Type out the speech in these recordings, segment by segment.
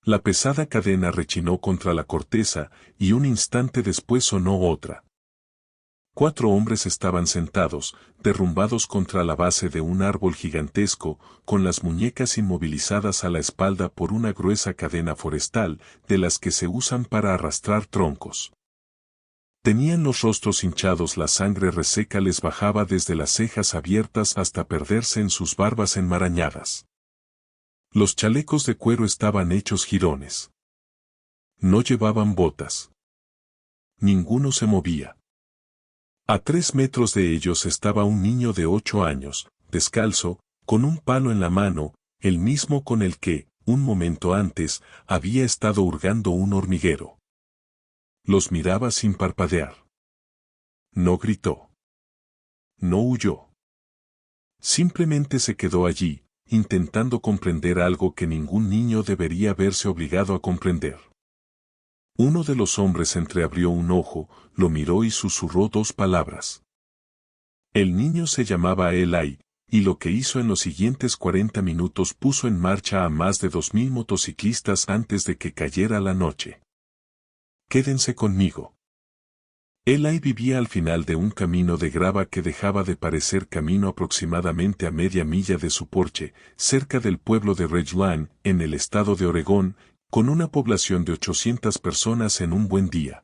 La pesada cadena rechinó contra la corteza, y un instante después sonó otra. 4 hombres estaban sentados, derrumbados contra la base de un árbol gigantesco, con las muñecas inmovilizadas a la espalda por una gruesa cadena forestal, de las que se usan para arrastrar troncos. Tenían los rostros hinchados, la sangre reseca les bajaba desde las cejas abiertas hasta perderse en sus barbas enmarañadas. Los chalecos de cuero estaban hechos jirones. No llevaban botas. Ninguno se movía. A 3 metros de ellos estaba un niño de 8 años, descalzo, con un palo en la mano, el mismo con el que, un momento antes, había estado hurgando un hormiguero. Los miraba sin parpadear. No gritó. No huyó. Simplemente se quedó allí, intentando comprender algo que ningún niño debería verse obligado a comprender. Uno de los hombres entreabrió un ojo, lo miró y susurró 2 palabras. El niño se llamaba Eli, y lo que hizo en los siguientes 40 minutos puso en marcha a más de 2000 motociclistas antes de que cayera la noche. Quédense conmigo. Eli vivía al final de un camino de grava que dejaba de parecer camino aproximadamente a media milla de su porche, cerca del pueblo de Ridgeline, en el estado de Oregón, con una población de 800 personas en un buen día.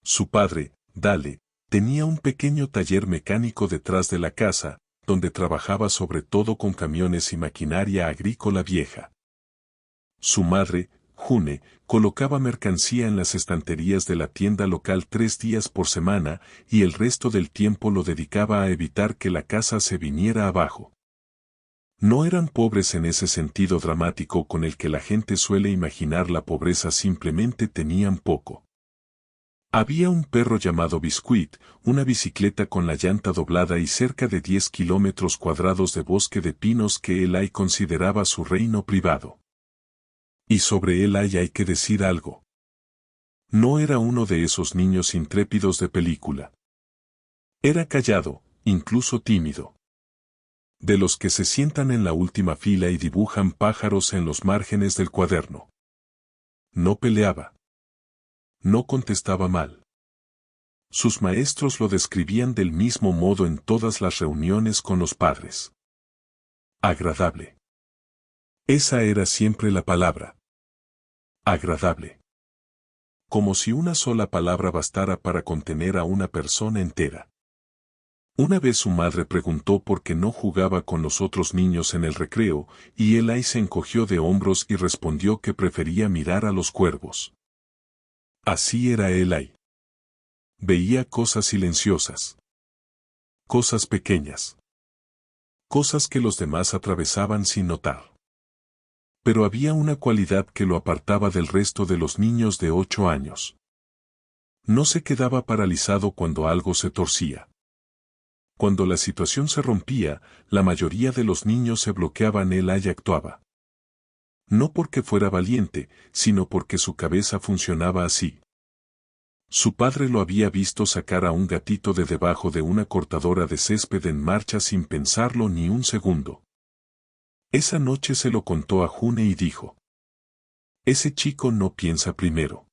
Su padre, Dale, tenía un pequeño taller mecánico detrás de la casa, donde trabajaba sobre todo con camiones y maquinaria agrícola vieja. Su madre, June, colocaba mercancía en las estanterías de la tienda local 3 días por semana, y el resto del tiempo lo dedicaba a evitar que la casa se viniera abajo. No eran pobres en ese sentido dramático con el que la gente suele imaginar la pobreza, simplemente tenían poco. Había un perro llamado Biscuit, una bicicleta con la llanta doblada y cerca de 10 kilómetros cuadrados de bosque de pinos que Eli consideraba su reino privado. Y sobre Eli hay que decir algo. No era uno de esos niños intrépidos de película. Era callado, incluso tímido. De los que se sientan en la última fila y dibujan pájaros en los márgenes del cuaderno. No peleaba. No contestaba mal. Sus maestros lo describían del mismo modo en todas las reuniones con los padres. Agradable. Esa era siempre la palabra. Agradable. Como si una sola palabra bastara para contener a una persona entera. Una vez su madre preguntó por qué no jugaba con los otros niños en el recreo, y Eli se encogió de hombros y respondió que prefería mirar a los cuervos. Así era Eli. Veía cosas silenciosas. Cosas pequeñas. Cosas que los demás atravesaban sin notar. Pero había una cualidad que lo apartaba del resto de los niños de 8 años. No se quedaba paralizado cuando algo se torcía. Cuando la situación se rompía, la mayoría de los niños se bloqueaban, Eli actuaba. No porque fuera valiente, sino porque su cabeza funcionaba así. Su padre lo había visto sacar a un gatito de debajo de una cortadora de césped en marcha sin pensarlo ni un segundo. Esa noche se lo contó a June y dijo: ese chico no piensa primero.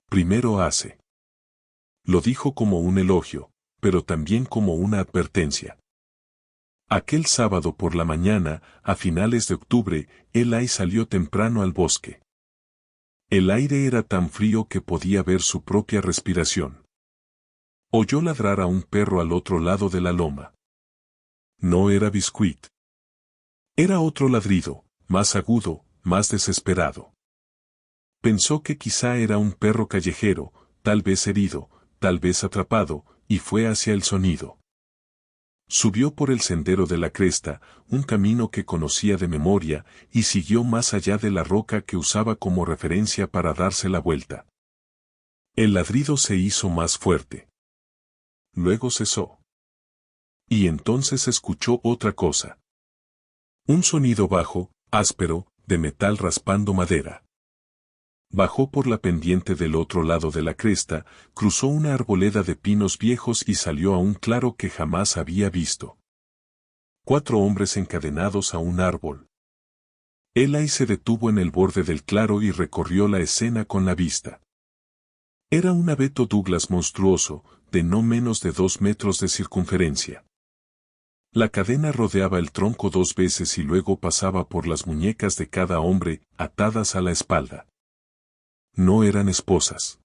Primero hace. Lo dijo como un elogio, pero también como una advertencia. Aquel sábado por la mañana, a finales de octubre, Eli salió temprano al bosque. El aire era tan frío que podía ver su propia respiración. Oyó ladrar a un perro al otro lado de la loma. No era Biscuit. Era otro ladrido, más agudo, más desesperado. Pensó que quizá era un perro callejero, tal vez herido, tal vez atrapado, y fue hacia el sonido. Subió por el sendero de la cresta, un camino que conocía de memoria, y siguió más allá de la roca que usaba como referencia para darse la vuelta. El ladrido se hizo más fuerte. Luego cesó. Y entonces escuchó otra cosa. Un sonido bajo, áspero, de metal raspando madera. Bajó por la pendiente del otro lado de la cresta, cruzó una arboleda de pinos viejos y salió a un claro que jamás había visto. 4 hombres encadenados a un árbol. Eli se detuvo en el borde del claro y recorrió la escena con la vista. Era un abeto Douglas monstruoso, de no menos de 2 metros de circunferencia. La cadena rodeaba el tronco 2 veces y luego pasaba por las muñecas de cada hombre, atadas a la espalda. No eran esposas.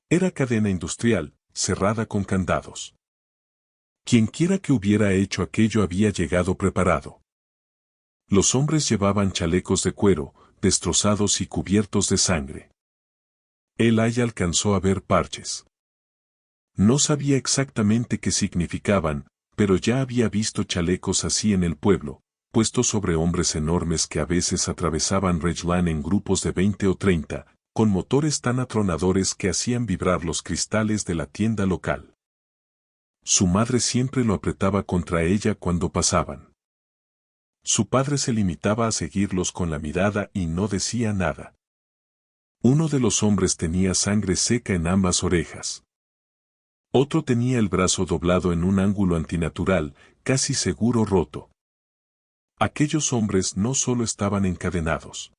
Era cadena industrial, cerrada con candados. Quienquiera que hubiera hecho aquello había llegado preparado. Los hombres llevaban chalecos de cuero, destrozados y cubiertos de sangre. Eli alcanzó a ver parches. No sabía exactamente qué significaban, pero ya había visto chalecos así en el pueblo, puestos sobre hombres enormes que a veces atravesaban Ridgeland en grupos de 20 o 30, con motores tan atronadores que hacían vibrar los cristales de la tienda local. Su madre siempre lo apretaba contra ella cuando pasaban. Su padre se limitaba a seguirlos con la mirada y no decía nada. Uno de los hombres tenía sangre seca en ambas orejas. Otro tenía el brazo doblado en un ángulo antinatural, casi seguro roto. Aquellos hombres no solo estaban encadenados.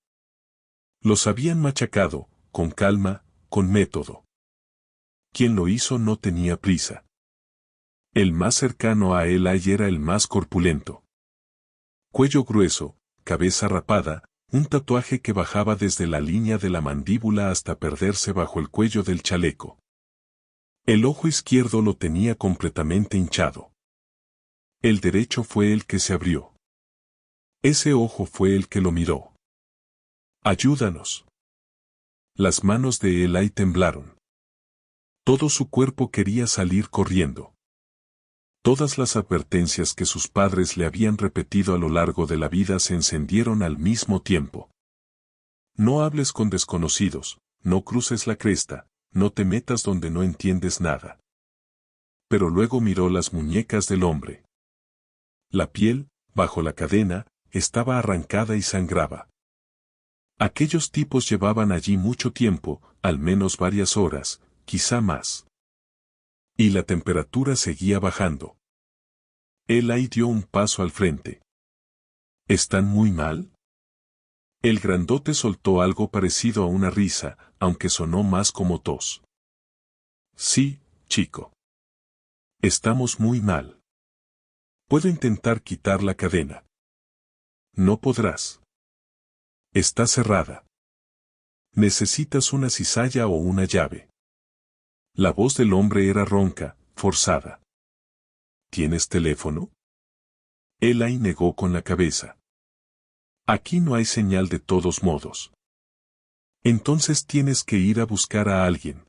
Los habían machacado, con calma, con método. Quien lo hizo no tenía prisa. El más cercano a Eli era el más corpulento. Cuello grueso, cabeza rapada, un tatuaje que bajaba desde la línea de la mandíbula hasta perderse bajo el cuello del chaleco. El ojo izquierdo lo tenía completamente hinchado. El derecho fue el que se abrió. Ese ojo fue el que lo miró. ¡Ayúdanos! Las manos de Eli temblaron. Todo su cuerpo quería salir corriendo. Todas las advertencias que sus padres le habían repetido a lo largo de la vida se encendieron al mismo tiempo. No hables con desconocidos, no cruces la cresta, no te metas donde no entiendes nada. Pero luego miró las muñecas del hombre. La piel, bajo la cadena, estaba arrancada y sangraba. Aquellos tipos llevaban allí mucho tiempo, al menos varias horas, quizá más. Y la temperatura seguía bajando. Eli dio un paso al frente. ¿Están muy mal? El grandote soltó algo parecido a una risa, aunque sonó más como tos. Sí, chico. Estamos muy mal. Puedo intentar quitar la cadena. No podrás. Está cerrada. Necesitas una cizalla o una llave. La voz del hombre era ronca, forzada. ¿Tienes teléfono? Eli negó con la cabeza. Aquí no hay señal de todos modos. Entonces tienes que ir a buscar a alguien.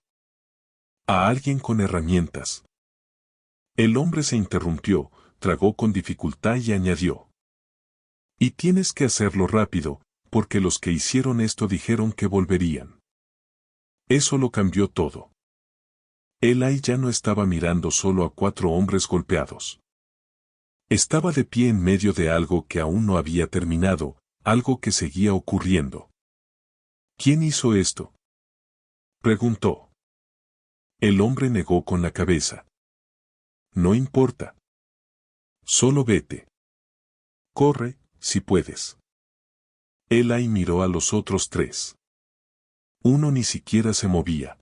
A alguien con herramientas. El hombre se interrumpió, tragó con dificultad y añadió. Y tienes que hacerlo rápido, porque los que hicieron esto dijeron que volverían. Eso lo cambió todo. Eli ya no estaba mirando solo a 4 hombres golpeados. Estaba de pie en medio de algo que aún no había terminado, algo que seguía ocurriendo. ¿Quién hizo esto?, preguntó. El hombre negó con la cabeza. No importa. Solo vete. Corre, si puedes. Eli miró a los otros 3. Uno ni siquiera se movía.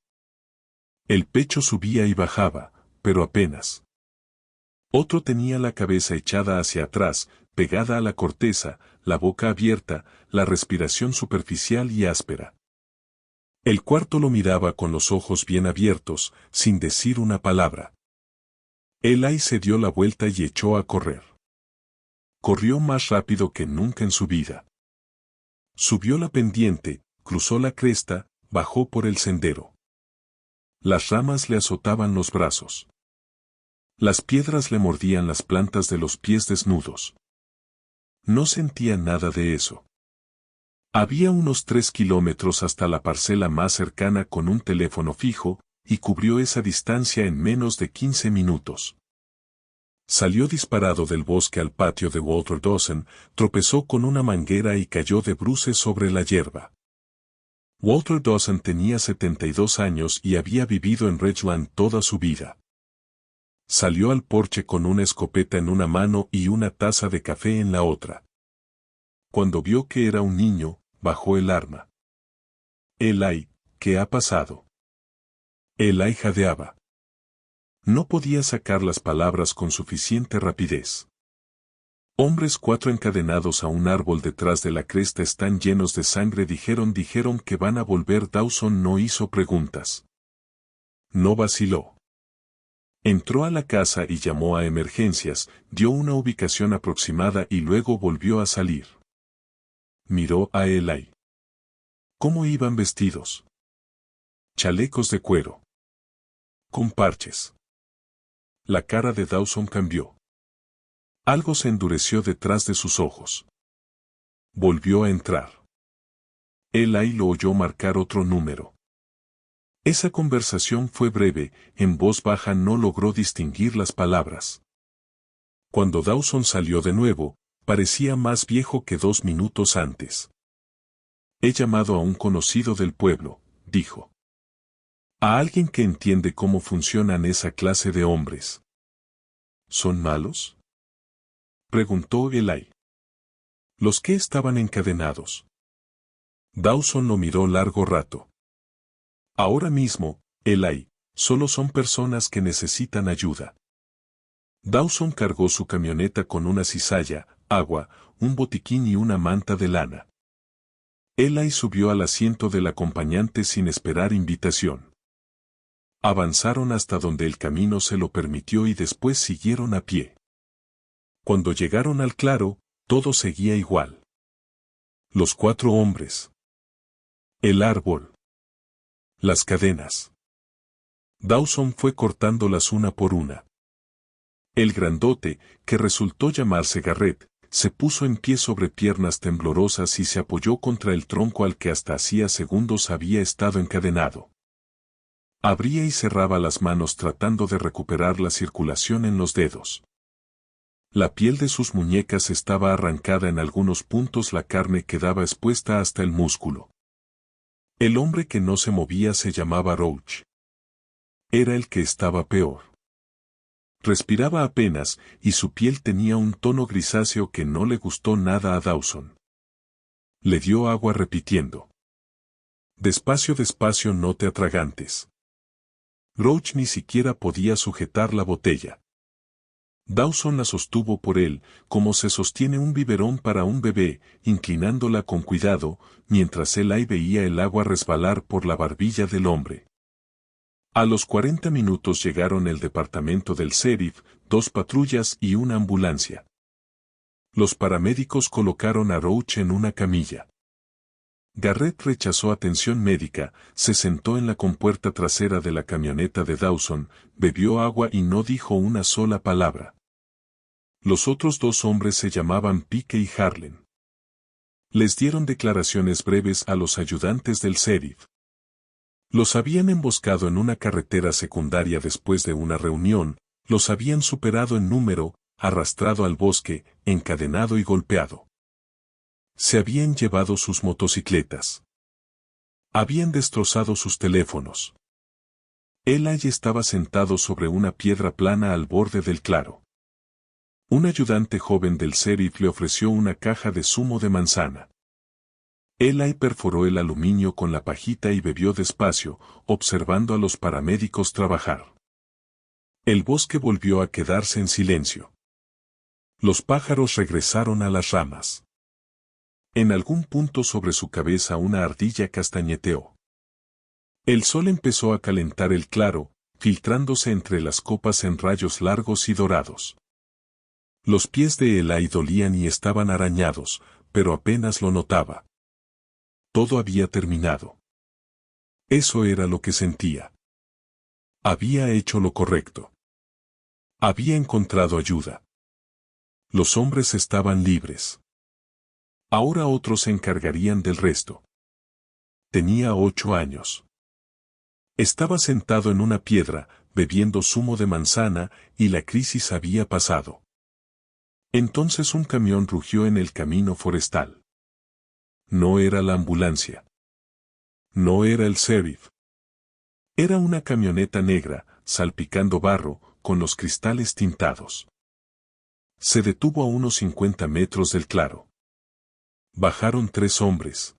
El pecho subía y bajaba, pero apenas. Otro tenía la cabeza echada hacia atrás, pegada a la corteza, la boca abierta, la respiración superficial y áspera. El cuarto lo miraba con los ojos bien abiertos, sin decir una palabra. Eli se dio la vuelta y echó a correr. Corrió más rápido que nunca en su vida. Subió la pendiente, cruzó la cresta, bajó por el sendero. Las ramas le azotaban los brazos. Las piedras le mordían las plantas de los pies desnudos. No sentía nada de eso. Había unos 3 kilómetros hasta la parcela más cercana con un teléfono fijo, y cubrió esa distancia en menos de 15 minutos. Salió disparado del bosque al patio de Walter Dawson, tropezó con una manguera y cayó de bruces sobre la hierba. Walter Dawson tenía 72 años y había vivido en Ridgeland toda su vida. Salió al porche con una escopeta en una mano y una taza de café en la otra. Cuando vio que era un niño, bajó el arma. Eli, ¿qué ha pasado? Eli jadeaba. No podía sacar las palabras con suficiente rapidez. Hombres 4 encadenados a un árbol detrás de la cresta están llenos de sangre. Dijeron que van a volver. Dawson no hizo preguntas. No vaciló. Entró a la casa y llamó a emergencias, dio una ubicación aproximada y luego volvió a salir. Miró a Eli. ¿Cómo iban vestidos? Chalecos de cuero. Con parches. La cara de Dawson cambió. Algo se endureció detrás de sus ojos. Volvió a entrar. Eli lo oyó marcar otro número. Esa conversación fue breve, en voz baja no logró distinguir las palabras. Cuando Dawson salió de nuevo, parecía más viejo que 2 minutos antes. He llamado a un conocido del pueblo, dijo. A alguien que entiende cómo funcionan esa clase de hombres. ¿Son malos? Preguntó Eli. Los que estaban encadenados. Dawson lo miró largo rato. Ahora mismo, Eli, solo son personas que necesitan ayuda. Dawson cargó su camioneta con una cizalla, agua, un botiquín y una manta de lana. Eli subió al asiento del acompañante sin esperar invitación. Avanzaron hasta donde el camino se lo permitió y después siguieron a pie. Cuando llegaron al claro, todo seguía igual. Los 4 hombres. El árbol. Las cadenas. Dawson fue cortándolas una por una. El grandote, que resultó llamarse Garrett, se puso en pie sobre piernas temblorosas y se apoyó contra el tronco al que hasta hacía segundos había estado encadenado. Abría y cerraba las manos tratando de recuperar la circulación en los dedos. La piel de sus muñecas estaba arrancada en algunos puntos, la carne quedaba expuesta hasta el músculo. El hombre que no se movía se llamaba Roach. Era el que estaba peor. Respiraba apenas, y su piel tenía un tono grisáceo que no le gustó nada a Dawson. Le dio agua repitiendo. Despacio, despacio, no te atragantes. Roach ni siquiera podía sujetar la botella. Dawson la sostuvo por él, como se sostiene un biberón para un bebé, inclinándola con cuidado, mientras Eli veía el agua resbalar por la barbilla del hombre. A los 40 minutos llegaron el departamento del sheriff, 2 patrullas y una ambulancia. Los paramédicos colocaron a Roach en una camilla. Garrett rechazó atención médica, se sentó en la compuerta trasera de la camioneta de Dawson, bebió agua y no dijo una sola palabra. Los otros 2 hombres se llamaban Pike y Harlan. Les dieron declaraciones breves a los ayudantes del sheriff. Los habían emboscado en una carretera secundaria después de una reunión, los habían superado en número, arrastrado al bosque, encadenado y golpeado. Se habían llevado sus motocicletas. Habían destrozado sus teléfonos. Eli estaba sentado sobre una piedra plana al borde del claro. Un ayudante joven del sheriff le ofreció una caja de zumo de manzana. Eli perforó el aluminio con la pajita y bebió despacio, observando a los paramédicos trabajar. El bosque volvió a quedarse en silencio. Los pájaros regresaron a las ramas. En algún punto sobre su cabeza una ardilla castañeteó. El sol empezó a calentar el claro, filtrándose entre las copas en rayos largos y dorados. Los pies de Eli dolían y estaban arañados, pero apenas lo notaba. Todo había terminado. Eso era lo que sentía. Había hecho lo correcto. Había encontrado ayuda. Los hombres estaban libres. Ahora otros se encargarían del resto. Tenía 8 años. Estaba sentado en una piedra, bebiendo zumo de manzana, y la crisis había pasado. Entonces un camión rugió en el camino forestal. No era la ambulancia. No era el sheriff. Era una camioneta negra, salpicando barro, con los cristales tintados. Se detuvo a unos 50 metros del claro. Bajaron 3 hombres.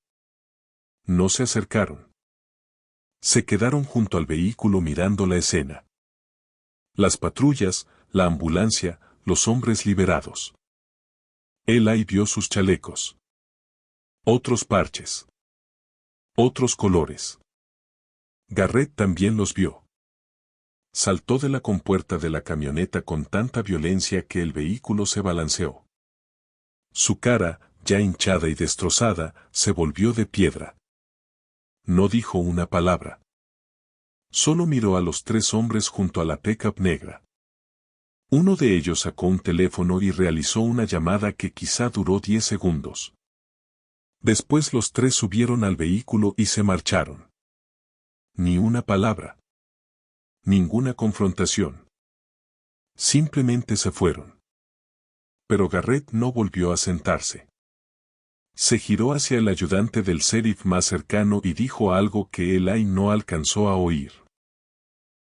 No se acercaron. Se quedaron junto al vehículo mirando la escena. Las patrullas, la ambulancia, los hombres liberados. Eli vio sus chalecos. Otros parches. Otros colores. Garrett también los vio. Saltó de la compuerta de la camioneta con tanta violencia que el vehículo se balanceó. Su cara, ya hinchada y destrozada, se volvió de piedra. No dijo una palabra. Solo miró a los 3 hombres junto a la pickup negra. Uno de ellos sacó un teléfono y realizó una llamada que quizá duró 10 segundos. Después los 3 subieron al vehículo y se marcharon. Ni una palabra. Ninguna confrontación. Simplemente se fueron. Pero Garrett no volvió a sentarse. Se giró hacia el ayudante del sheriff más cercano y dijo algo que Eli no alcanzó a oír.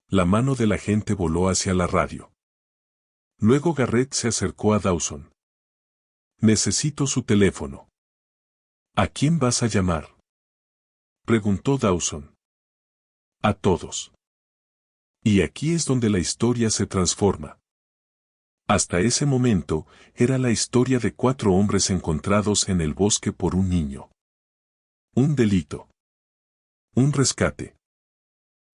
La mano del agente voló hacia la radio. Luego Garrett se acercó a Dawson. Necesito su teléfono. ¿A quién vas a llamar? Preguntó Dawson. A todos. Y aquí es donde la historia se transforma. Hasta ese momento, era la historia de 4 hombres encontrados en el bosque por un niño. Un delito. Un rescate.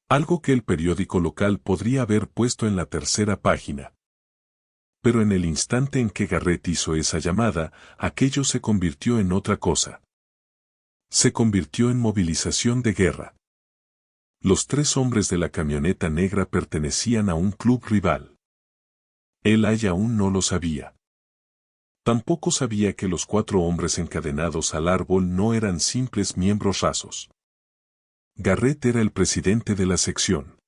Algo que el periódico local podría haber puesto en la tercera página. Pero en el instante en que Garrett hizo esa llamada, aquello se convirtió en otra cosa. Se convirtió en movilización de guerra. Los 3 hombres de la camioneta negra pertenecían a un club rival. Eli aún no lo sabía. Tampoco sabía que los 4 hombres encadenados al árbol no eran simples miembros rasos. Garrett era el presidente de la sección.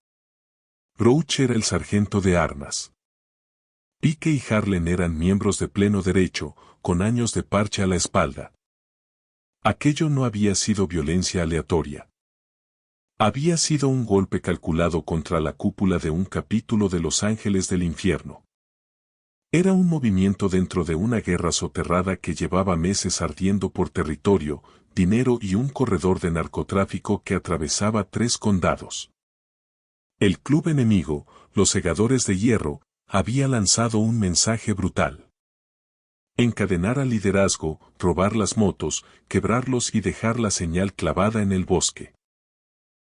Roach era el sargento de armas. Pike y Harlan eran miembros de pleno derecho, con años de parche a la espalda. Aquello no había sido violencia aleatoria. Había sido un golpe calculado contra la cúpula de un capítulo de Los Ángeles del Infierno. Era un movimiento dentro de una guerra soterrada que llevaba meses ardiendo por territorio, dinero y un corredor de narcotráfico que atravesaba 3 condados. El club enemigo, los Segadores de Hierro, había lanzado un mensaje brutal. Encadenar al liderazgo, robar las motos, quebrarlos y dejar la señal clavada en el bosque.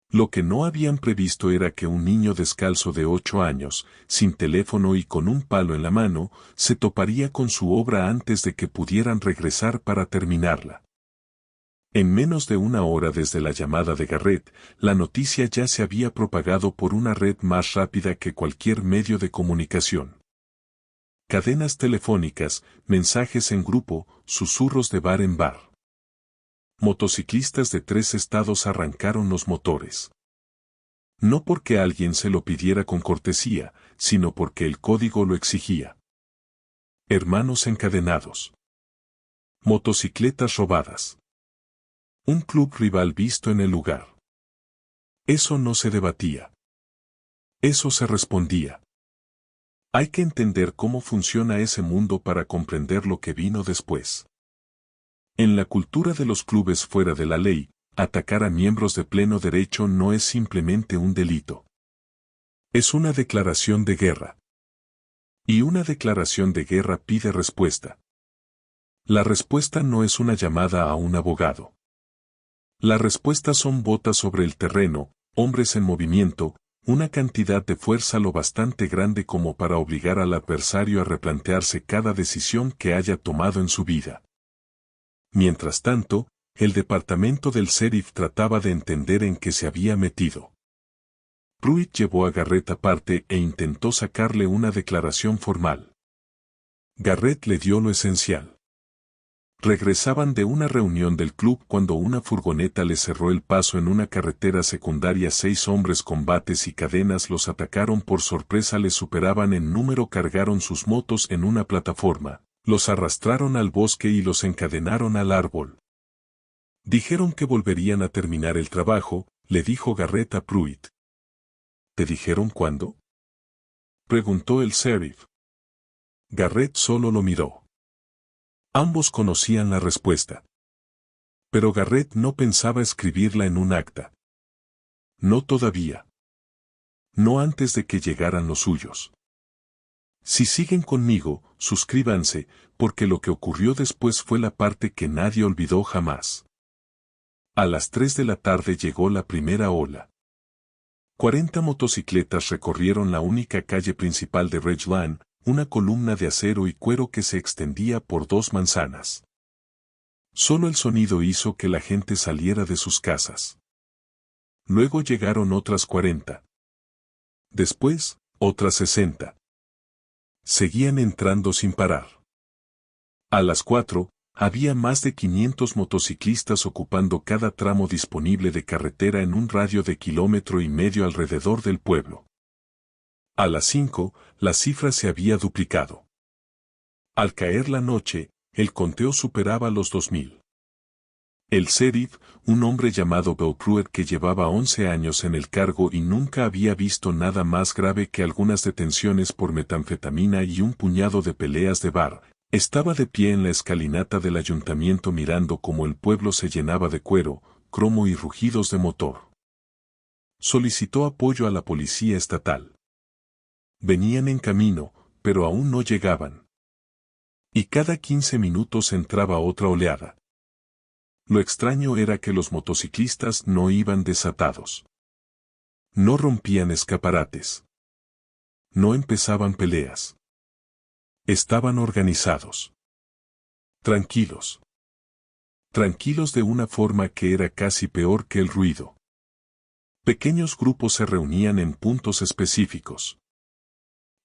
Lo que no habían previsto era que un niño descalzo de 8 años, sin teléfono y con un palo en la mano, se toparía con su obra antes de que pudieran regresar para terminarla. En menos de una hora desde la llamada de Garrett, la noticia ya se había propagado por una red más rápida que cualquier medio de comunicación. Cadenas telefónicas, mensajes en grupo, susurros de bar en bar. Motociclistas de 3 estados arrancaron los motores. No porque alguien se lo pidiera con cortesía, sino porque el código lo exigía. Hermanos encadenados. Motocicletas robadas. Un club rival visto en el lugar. Eso no se debatía. Eso se respondía. Hay que entender cómo funciona ese mundo para comprender lo que vino después. En la cultura de los clubes fuera de la ley, atacar a miembros de pleno derecho no es simplemente un delito. Es una declaración de guerra. Y una declaración de guerra pide respuesta. La respuesta no es una llamada a un abogado. La respuesta son botas sobre el terreno, hombres en movimiento, una cantidad de fuerza lo bastante grande como para obligar al adversario a replantearse cada decisión que haya tomado en su vida. Mientras tanto, el departamento del sheriff trataba de entender en qué se había metido. Pruitt llevó a Garrett aparte e intentó sacarle una declaración formal. Garrett le dio lo esencial. Regresaban de una reunión del club cuando una furgoneta les cerró el paso en una carretera secundaria. 6 hombres con bates y cadenas los atacaron por sorpresa, les superaban en número, cargaron sus motos en una plataforma, los arrastraron al bosque y los encadenaron al árbol. Dijeron que volverían a terminar el trabajo, le dijo Garrett a Pruitt. ¿Te dijeron cuándo?, preguntó el sheriff. Garrett solo lo miró. Ambos conocían la respuesta. Pero Garrett no pensaba escribirla en un acta. No todavía. No antes de que llegaran los suyos. Si siguen conmigo, suscríbanse, porque lo que ocurrió después fue la parte que nadie olvidó jamás. A las 3 de la tarde llegó la primera ola. 40 motocicletas recorrieron la única calle principal de Ridgeland, una columna de acero y cuero que se extendía por 2 manzanas. Solo el sonido hizo que la gente saliera de sus casas. Luego llegaron otras 40. Después, otras 60. Seguían entrando sin parar. A las 4, había más de 500 motociclistas ocupando cada tramo disponible de carretera en un radio de 1,5 kilómetros alrededor del pueblo. A las 5, la cifra se había duplicado. Al caer la noche, el conteo superaba los 2,000. El sheriff, un hombre llamado Bill Pruitt que llevaba 11 años en el cargo y nunca había visto nada más grave que algunas detenciones por metanfetamina y un puñado de peleas de bar, estaba de pie en la escalinata del ayuntamiento mirando cómo el pueblo se llenaba de cuero, cromo y rugidos de motor. Solicitó apoyo a la policía estatal. Venían en camino, pero aún no llegaban. Y cada 15 minutos entraba otra oleada. Lo extraño era que los motociclistas no iban desatados. No rompían escaparates. No empezaban peleas. Estaban organizados. Tranquilos. Tranquilos de una forma que era casi peor que el ruido. Pequeños grupos se reunían en puntos específicos.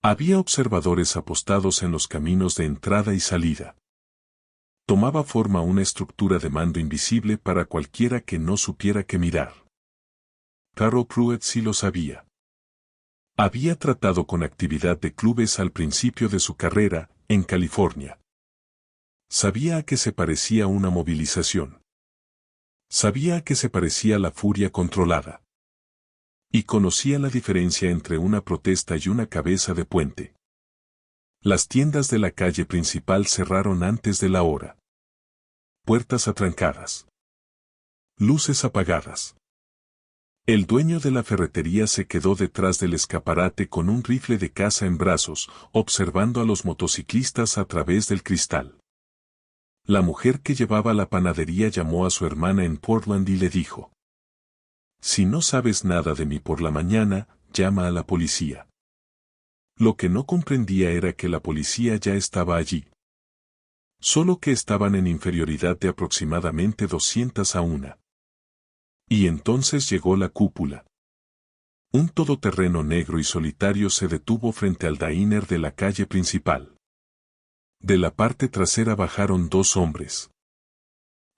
Había observadores apostados en los caminos de entrada y salida. Tomaba forma una estructura de mando invisible para cualquiera que no supiera qué mirar. Carol Pruitt sí lo sabía. Había tratado con actividad de clubes al principio de su carrera, en California. Sabía a qué se parecía una movilización. Sabía a qué se parecía la furia controlada. Y conocía la diferencia entre una protesta y una cabeza de puente. Las tiendas de la calle principal cerraron antes de la hora. Puertas atrancadas. Luces apagadas. El dueño de la ferretería se quedó detrás del escaparate con un rifle de caza en brazos, observando a los motociclistas a través del cristal. La mujer que llevaba la panadería llamó a su hermana en Portland y le dijo: «Si no sabes nada de mí por la mañana, llama a la policía». Lo que no comprendía era que la policía ya estaba allí. Solo que estaban en inferioridad de aproximadamente 200 a 1. Y entonces llegó la cúpula. Un todoterreno negro y solitario se detuvo frente al diner de la calle principal. De la parte trasera bajaron 2 hombres.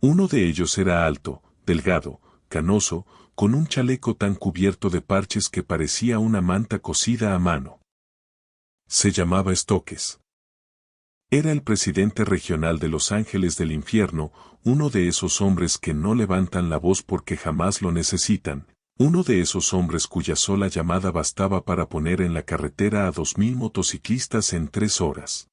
Uno de ellos era alto, delgado, canoso, con un chaleco tan cubierto de parches que parecía una manta cosida a mano. Se llamaba Stokes. Era el presidente regional de Los Ángeles del Infierno, uno de esos hombres que no levantan la voz porque jamás lo necesitan, uno de esos hombres cuya sola llamada bastaba para poner en la carretera a 2,000 motociclistas en 3 horas.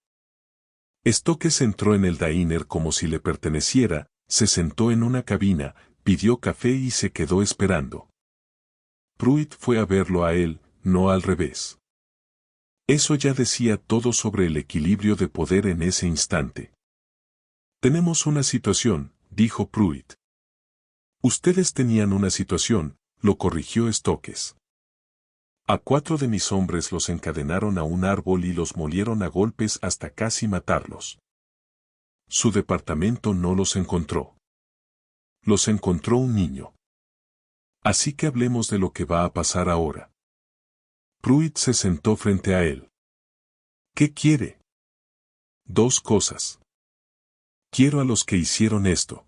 Stokes entró en el diner como si le perteneciera, se sentó en una cabina, pidió café y se quedó esperando. Pruitt fue a verlo a él, no al revés. Eso ya decía todo sobre el equilibrio de poder en ese instante. «Tenemos una situación», dijo Pruitt. «Ustedes tenían una situación», lo corrigió Stokes. «A 4 de mis hombres los encadenaron a un árbol y los molieron a golpes hasta casi matarlos. Su departamento no los encontró. Los encontró un niño. Así que hablemos de lo que va a pasar ahora». Pruitt se sentó frente a él. «¿Qué quiere?» «2 cosas. Quiero a los que hicieron esto.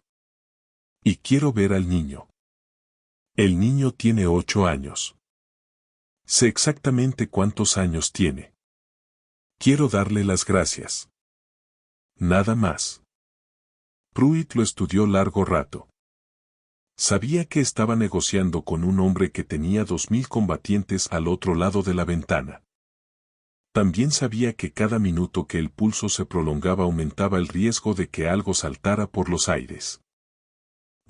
Y quiero ver al niño. El niño tiene 8 años. Sé exactamente cuántos años tiene. Quiero darle las gracias. Nada más». Pruitt lo estudió largo rato. Sabía que estaba negociando con un hombre que tenía 2,000 combatientes al otro lado de la ventana. También sabía que cada minuto que el pulso se prolongaba aumentaba el riesgo de que algo saltara por los aires.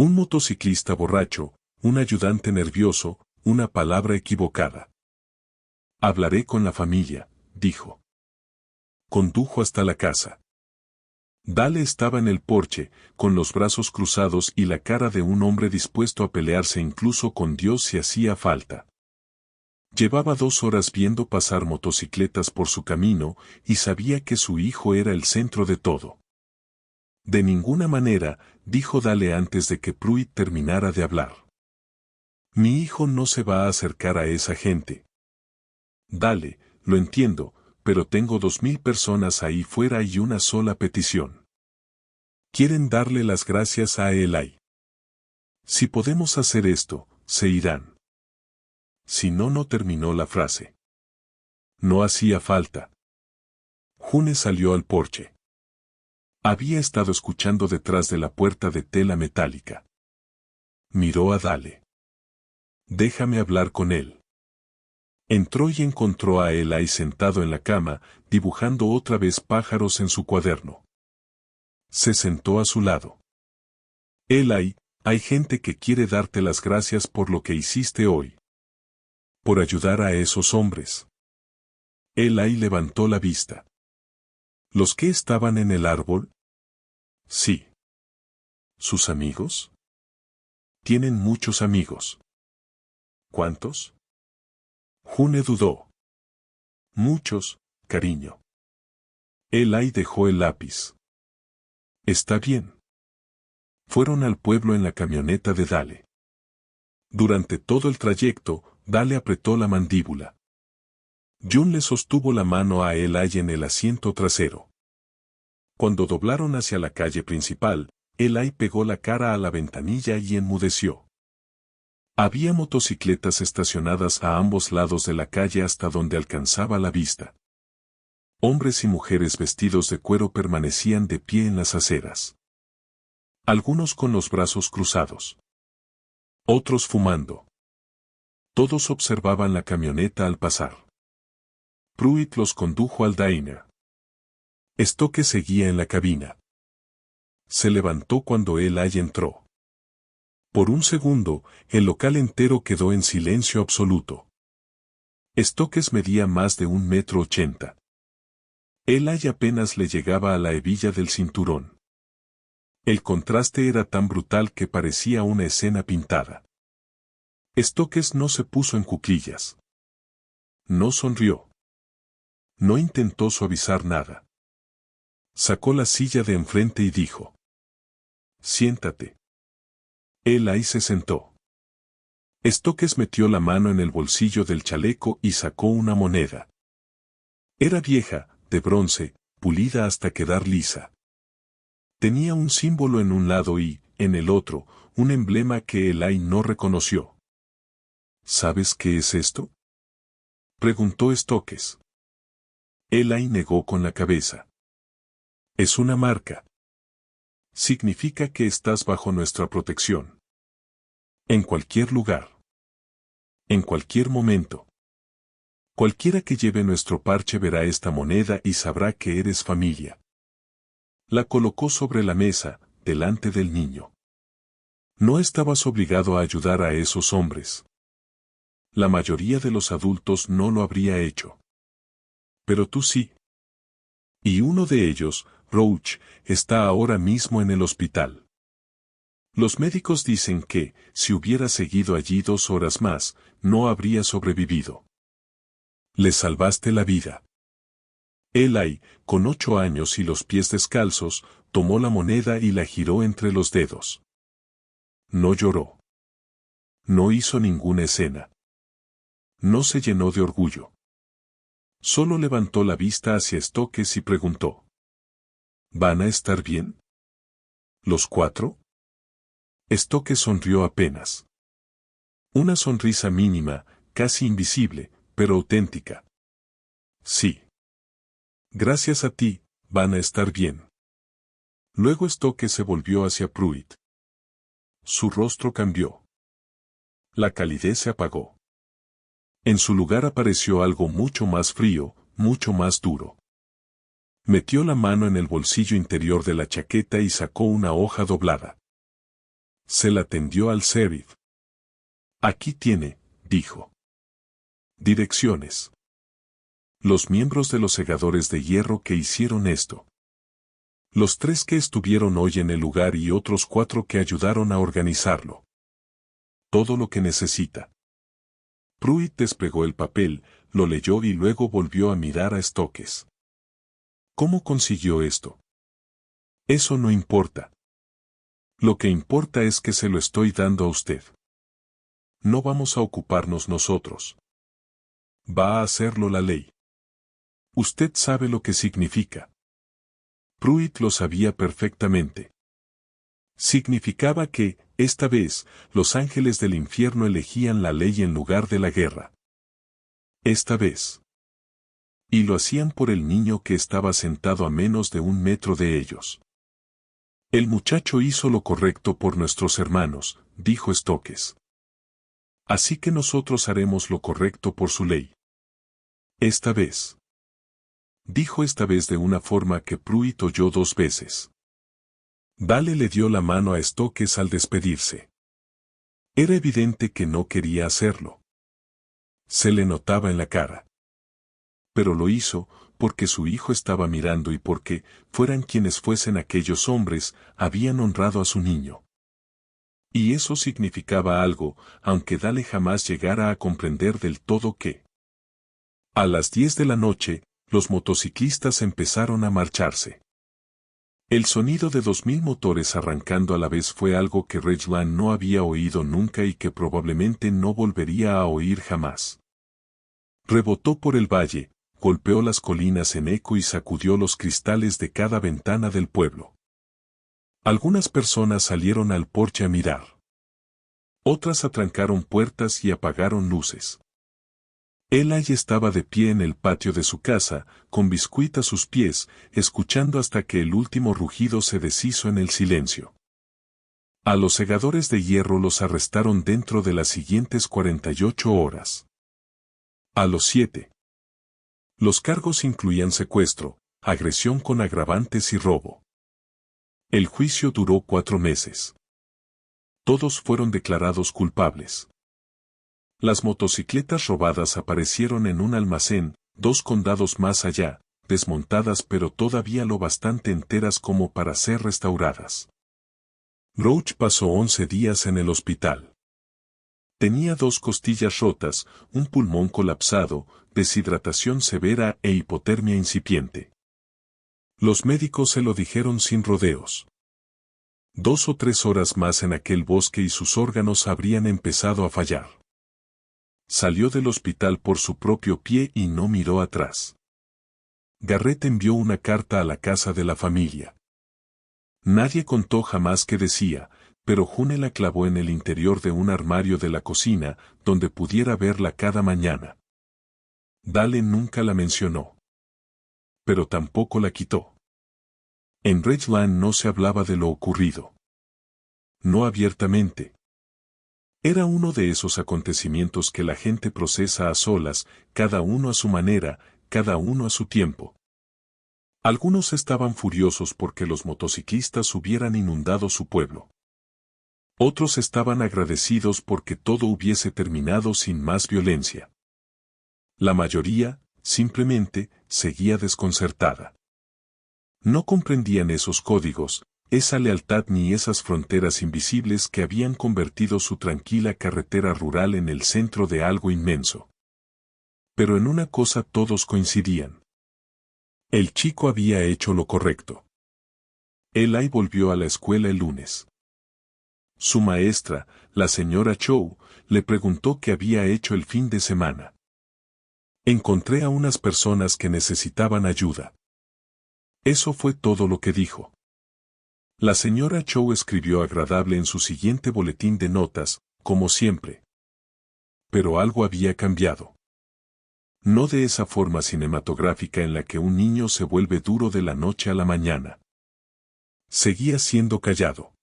Un motociclista borracho, un ayudante nervioso, una palabra equivocada. Hablaré con la familia, dijo. Condujo hasta la casa. Dale estaba en el porche, con los brazos cruzados y la cara de un hombre dispuesto a pelearse incluso con Dios si hacía falta. Llevaba 2 horas viendo pasar motocicletas por su camino y sabía que su hijo era el centro de todo. De ninguna manera, dijo Dale antes de que Pruitt terminara de hablar. Mi hijo no se va a acercar a esa gente. Dale, lo entiendo, pero tengo 2000 personas ahí fuera y una sola petición. Quieren darle las gracias a Eli. Si podemos hacer esto, se irán. Si no, no terminó la frase. No hacía falta. June salió al porche. Había estado escuchando detrás de la puerta de tela metálica. Miró a Dale. Déjame hablar con él. Entró y encontró a Eli sentado en la cama, dibujando otra vez pájaros en su cuaderno. Se sentó a su lado. Eli, hay gente que quiere darte las gracias por lo que hiciste hoy. Por ayudar a esos hombres. Eli levantó la vista. ¿Los que estaban en el árbol? Sí. ¿Sus amigos? Tienen muchos amigos. ¿Cuántos? June dudó. Muchos, cariño. Eli dejó el lápiz. Está bien. Fueron al pueblo en la camioneta de Dale. Durante todo el trayecto, Dale apretó la mandíbula. June le sostuvo la mano a Eli en el asiento trasero. Cuando doblaron hacia la calle principal, Eli pegó la cara a la ventanilla y enmudeció. Había motocicletas estacionadas a ambos lados de la calle hasta donde alcanzaba la vista. Hombres y mujeres vestidos de cuero permanecían de pie en las aceras. Algunos con los brazos cruzados. Otros fumando. Todos observaban la camioneta al pasar. Pruitt los condujo al diner. Stokes seguía en la cabina. Se levantó cuando Eli entró. Por un segundo, el local entero quedó en silencio absoluto. Stokes medía más de 1,80 m. Eli apenas le llegaba a la hebilla del cinturón. El contraste era tan brutal que parecía una escena pintada. Stokes no se puso en cuclillas. No sonrió. No intentó suavizar nada. Sacó la silla de enfrente y dijo: Siéntate. Eli se sentó. Stokes metió la mano en el bolsillo del chaleco y sacó una moneda. Era vieja, de bronce, pulida hasta quedar lisa. Tenía un símbolo en un lado y, en el otro, un emblema que Eli no reconoció. ¿Sabes qué es esto?, preguntó Stokes. Eli negó con la cabeza. Es una marca. Significa que estás bajo nuestra protección. En cualquier lugar. En cualquier momento. Cualquiera que lleve nuestro parche verá esta moneda y sabrá que eres familia. La colocó sobre la mesa, delante del niño. No estabas obligado a ayudar a esos hombres. La mayoría de los adultos no lo habría hecho. Pero tú sí. Y uno de ellos, Roach, está ahora mismo en el hospital. Los médicos dicen que, si hubiera seguido allí 2 horas más, no habría sobrevivido. Le salvaste la vida. Eli, con 8 años y los pies descalzos, tomó la moneda y la giró entre los dedos. No lloró. No hizo ninguna escena. No se llenó de orgullo. Solo levantó la vista hacia Stokes y preguntó: ¿Van a estar bien? ¿Los 4? Stokes sonrió apenas. Una sonrisa mínima, casi invisible, pero auténtica. Sí. Gracias a ti, van a estar bien. Luego Stokes se volvió hacia Pruitt. Su rostro cambió. La calidez se apagó. En su lugar apareció algo mucho más frío, mucho más duro. Metió la mano en el bolsillo interior de la chaqueta y sacó una hoja doblada. Se la tendió al sheriff. Aquí tiene, dijo. Direcciones. Los miembros de los segadores de hierro que hicieron esto. Los 3 que estuvieron hoy en el lugar y otros 4 que ayudaron a organizarlo. Todo lo que necesita. Pruitt desplegó el papel, lo leyó y luego volvió a mirar a Stokes. ¿Cómo consiguió esto? Eso no importa. Lo que importa es que se lo estoy dando a usted. No vamos a ocuparnos nosotros. Va a hacerlo la ley. Usted sabe lo que significa. Pruitt lo sabía perfectamente. Significaba que, esta vez, los ángeles del infierno elegían la ley en lugar de la guerra. Esta vez. Y lo hacían por el niño que estaba sentado a menos de 1 metro de ellos. El muchacho hizo lo correcto por nuestros hermanos, dijo Stokes. Así que nosotros haremos lo correcto por su ley. Esta vez. Dijo esta vez de una forma que Pruitt oyó 2 veces. Dale le dio la mano a Stokes al despedirse. Era evidente que no quería hacerlo. Se le notaba en la cara. Pero lo hizo, porque su hijo estaba mirando y porque, fueran quienes fuesen aquellos hombres, habían honrado a su niño. Y eso significaba algo, aunque Dale jamás llegara a comprender del todo qué. A las 10 de la noche, los motociclistas empezaron a marcharse. El sonido de 2000 motores arrancando a la vez fue algo que Ridgeland no había oído nunca y que probablemente no volvería a oír jamás. Rebotó por el valle, golpeó las colinas en eco y sacudió los cristales de cada ventana del pueblo. Algunas personas salieron al porche a mirar. Otras atrancaron puertas y apagaron luces. Eli estaba de pie en el patio de su casa, con biscuit a sus pies, escuchando hasta que el último rugido se deshizo en el silencio. A los segadores de hierro los arrestaron dentro de las siguientes 48 horas. A los 7. Los cargos incluían secuestro, agresión con agravantes y robo. El juicio duró 4 meses. Todos fueron declarados culpables. Las motocicletas robadas aparecieron en un almacén, 2 condados más allá, desmontadas pero todavía lo bastante enteras como para ser restauradas. Roach pasó 11 días en el hospital. Tenía 2 costillas rotas, un pulmón colapsado, deshidratación severa e hipotermia incipiente. Los médicos se lo dijeron sin rodeos. 2 o 3 horas más en aquel bosque y sus órganos habrían empezado a fallar. Salió del hospital por su propio pie y no miró atrás. Garrett envió una carta a la casa de la familia. Nadie contó jamás qué decía, pero June la clavó en el interior de un armario de la cocina, donde pudiera verla cada mañana. Dale nunca la mencionó. Pero tampoco la quitó. En Ridgeland no se hablaba de lo ocurrido. No abiertamente. Era uno de esos acontecimientos que la gente procesa a solas, cada uno a su manera, cada uno a su tiempo. Algunos estaban furiosos porque los motociclistas hubieran inundado su pueblo. Otros estaban agradecidos porque todo hubiese terminado sin más violencia. La mayoría, simplemente, seguía desconcertada. No comprendían esos códigos, esa lealtad ni esas fronteras invisibles que habían convertido su tranquila carretera rural en el centro de algo inmenso. Pero en una cosa todos coincidían. El chico había hecho lo correcto. Eli volvió a la escuela el lunes. Su maestra, la señora Chow, le preguntó qué había hecho el fin de semana. Encontré a unas personas que necesitaban ayuda. Eso fue todo lo que dijo. La señora Chow escribió agradable en su siguiente boletín de notas, como siempre. Pero algo había cambiado. No de esa forma cinematográfica en la que un niño se vuelve duro de la noche a la mañana. Seguía siendo callado.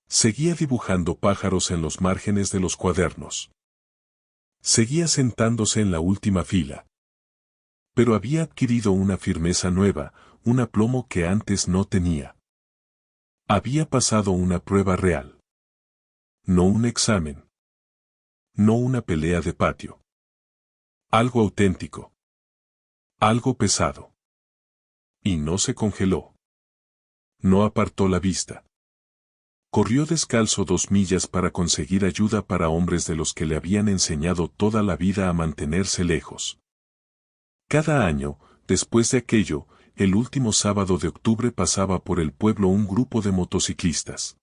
Seguía dibujando pájaros en los márgenes de los cuadernos. Seguía sentándose en la última fila. Pero había adquirido una firmeza nueva, un aplomo que antes no tenía. Había pasado una prueba real. No un examen. No una pelea de patio. Algo auténtico. Algo pesado. Y no se congeló. No apartó la vista. Corrió descalzo 2 millas para conseguir ayuda para hombres de los que le habían enseñado toda la vida a mantenerse lejos. Cada año, después de aquello, el último sábado de octubre pasaba por el pueblo un grupo de motociclistas.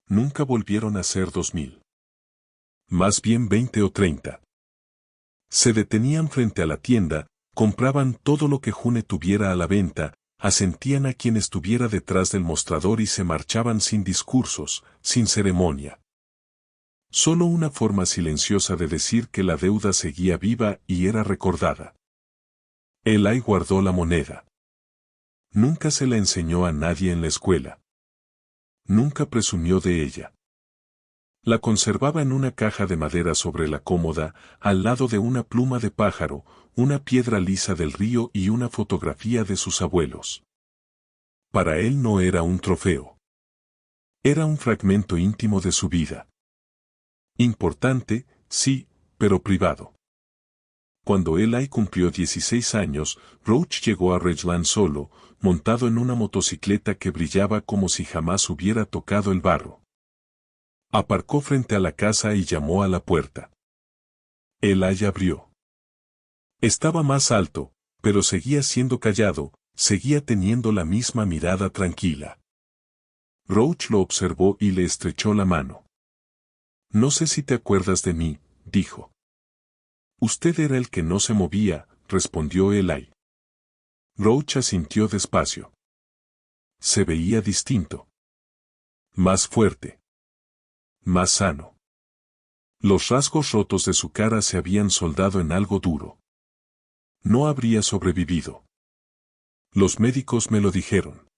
Nunca volvieron a ser 2000. Más bien 20 o 30. Se detenían frente a la tienda, compraban todo lo que June tuviera a la venta, asentían a quien estuviera detrás del mostrador y se marchaban sin discursos, sin ceremonia. Solo una forma silenciosa de decir que la deuda seguía viva y era recordada. Eli guardó la moneda. Nunca se la enseñó a nadie en la escuela. Nunca presumió de ella. La conservaba en una caja de madera sobre la cómoda, al lado de una pluma de pájaro, una piedra lisa del río y una fotografía de sus abuelos. Para él no era un trofeo. Era un fragmento íntimo de su vida. Importante, sí, pero privado. Cuando Eli cumplió 16 años, Roach llegó a Ridgeland solo, montado en una motocicleta que brillaba como si jamás hubiera tocado el barro. Aparcó frente a la casa y llamó a la puerta. Eli abrió. Estaba más alto, pero seguía siendo callado, seguía teniendo la misma mirada tranquila. Roach lo observó y le estrechó la mano. No sé si te acuerdas de mí, dijo. Usted era el que no se movía, respondió Eli. Roach asintió despacio. Se veía distinto. Más fuerte. Más sano. Los rasgos rotos de su cara se habían soldado en algo duro. No habría sobrevivido. Los médicos me lo dijeron.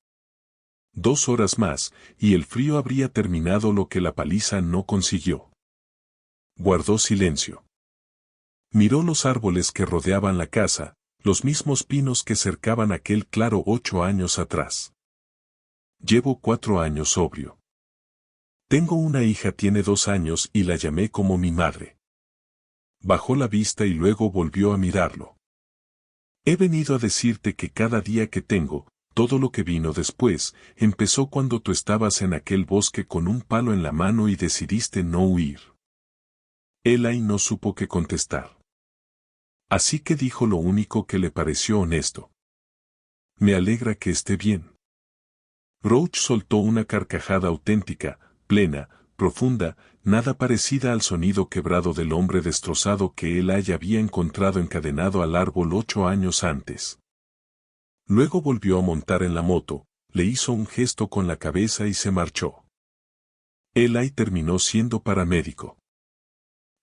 2 horas más, y el frío habría terminado lo que la paliza no consiguió. Guardó silencio. Miró los árboles que rodeaban la casa, los mismos pinos que cercaban aquel claro 8 años atrás. Llevo 4 años sobrio. Tengo una hija, tiene 2 años y la llamé como mi madre. Bajó la vista y luego volvió a mirarlo. He venido a decirte que cada día que tengo, todo lo que vino después, empezó cuando tú estabas en aquel bosque con un palo en la mano y decidiste no huir. Eli no supo qué contestar. Así que dijo lo único que le pareció honesto. Me alegra que esté bien. Roach soltó una carcajada auténtica, plena, profunda, nada parecida al sonido quebrado del hombre destrozado que él había encontrado encadenado al árbol 8 años antes. Luego volvió a montar en la moto, le hizo un gesto con la cabeza y se marchó. Eli terminó siendo paramédico.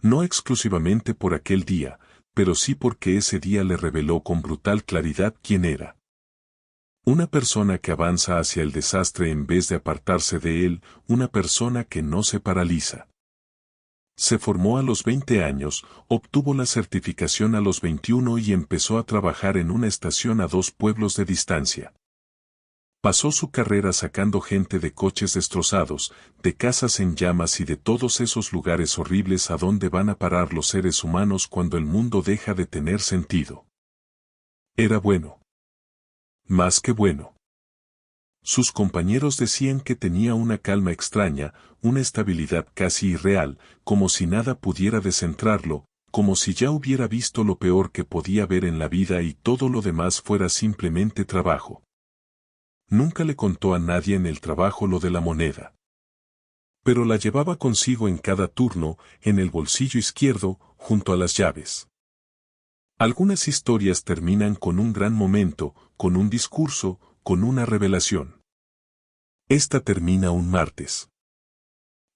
No exclusivamente por aquel día, pero sí porque ese día le reveló con brutal claridad quién era. Una persona que avanza hacia el desastre en vez de apartarse de él, una persona que no se paraliza. Se formó a los 20 años, obtuvo la certificación a los 21 y empezó a trabajar en una estación a 2 pueblos de distancia. Pasó su carrera sacando gente de coches destrozados, de casas en llamas y de todos esos lugares horribles a donde van a parar los seres humanos cuando el mundo deja de tener sentido. Era bueno. Más que bueno. Sus compañeros decían que tenía una calma extraña, una estabilidad casi irreal, como si nada pudiera descentrarlo, como si ya hubiera visto lo peor que podía ver en la vida y todo lo demás fuera simplemente trabajo. Nunca le contó a nadie en el trabajo lo de la moneda. Pero la llevaba consigo en cada turno, en el bolsillo izquierdo, junto a las llaves. Algunas historias terminan con un gran momento, con un discurso, con una revelación. Esta termina un martes.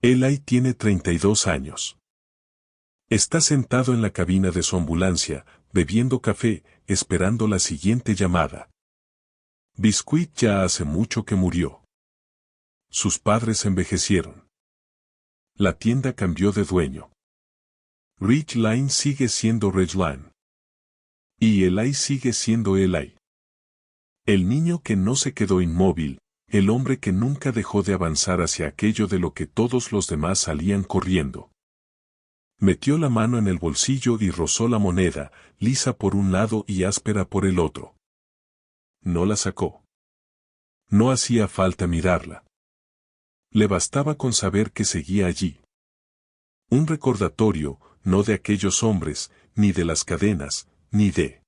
Eli tiene 32 años. Está sentado en la cabina de su ambulancia, bebiendo café, esperando la siguiente llamada. Biscuit ya hace mucho que murió. Sus padres envejecieron. La tienda cambió de dueño. Ridgeline sigue siendo Ridgeline. Y Eli sigue siendo Eli. El niño que no se quedó inmóvil, El hombre que nunca dejó de avanzar hacia aquello de lo que todos los demás salían corriendo. Metió la mano en el bolsillo y rozó la moneda, lisa por un lado y áspera por el otro. No la sacó. No hacía falta mirarla. Le bastaba con saber que seguía allí. Un recordatorio, no de aquellos hombres, ni de las cadenas, ni de